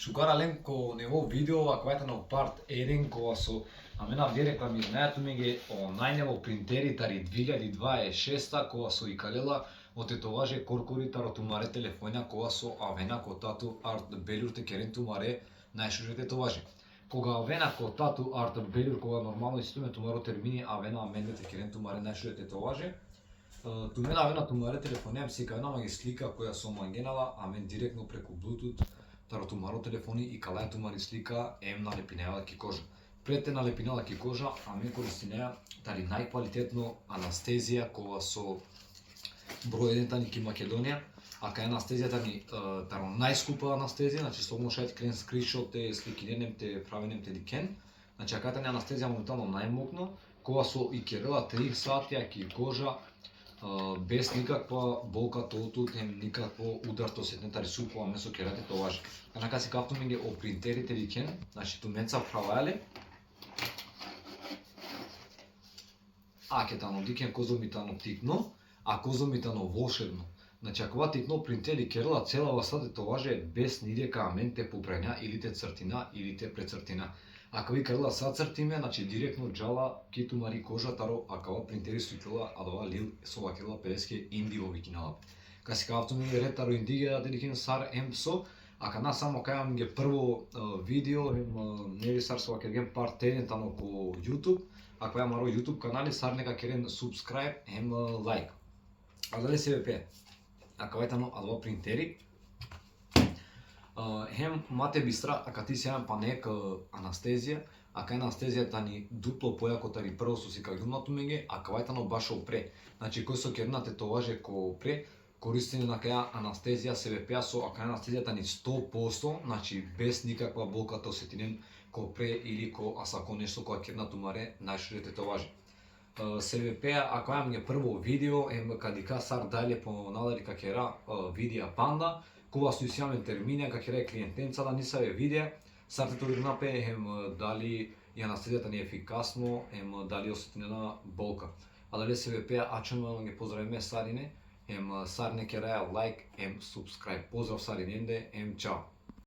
Шукара ленко нево видео, ако е на парт 1, кога со амена ви реклами знаето ми ги најнево принтери тари 2026, кога со и калела отетоваже коркорита ротумаре телефоња, кога со авена котату арт белюр те керен тумаре најшуже тетоваже. Кога авена котату арт белюр, кога нормално истиме тумаро термини авена аменде те керен тумаре најшуже тетоваже. Тумена авена тумаре телефонија сека една маги слика која со мангенала, амен директно преку Bluetooth таротумаро телефони и калаја тумари слика ем налепинела ки кожа. Пред те налепинела ки кожа, амен користинеа тари најквалитетно анестезија кога со број 1 тани ки Македонија, а кај анестезијата ни таро најскупа анестезија, значи слободно шајте крен скриншот те сликиненем те правенем те дикен. Значи а кај тани анестезија моментално најмокно, кога со и керела 3 сати ки кожа без никаква болка толку, никакво удар то сетнета рисупува месо керате товаже. Анака си кафту ми ги о принтерите дикен, значи туменца праваеле. Ке тано дикен козомитано тикно, а козомитано волшебно. Значи ако тикно принтери керела цела сате товаже без нидека амен те попрења или те цртина или те прецртина. Ако ви карла са цртиме, значи директно джала киту мари кожа таро, ако принтери суитела, а дова лил со вакела 50 инди во викиналап. Ка си кафту ми ред таро индиге да дикен сар емсо, а кана само кајам ги прво видео, неви сар со вакел ген парт 1 тамо ко YouTube, ако ја маро YouTube канали сар нека керен subscribe ем лайк. А дали се вепе? Ако вајтано адва принтери, хем мате бистра, ака ти сејам па нека анестезија, ака анестезијата ни дупло појако тари прво со си кагумнату меѓе, ака вајтано баш опре. Значи кој со керна тетоваже ко опре, користење на каја анестезија се вепеа со ака анестезијата ни 100%, значи без никаква болка то сетинен ко опре или ко асако нешто која керна тумаре најшире тетоваже. Се вепеа, ако јам ги прво видео, кадика сар дале по надари какера видеа панда, кога су сјамен термини, какера клиентенца да ни се видеа, сар те толи напе, дали и анестезијата ни ефикасно, дали осетинена болка. А дали се вепеа, ачено ги поздравиме сарине, сар не кераја лайк, subscribe. Поздрав сариненде, чао.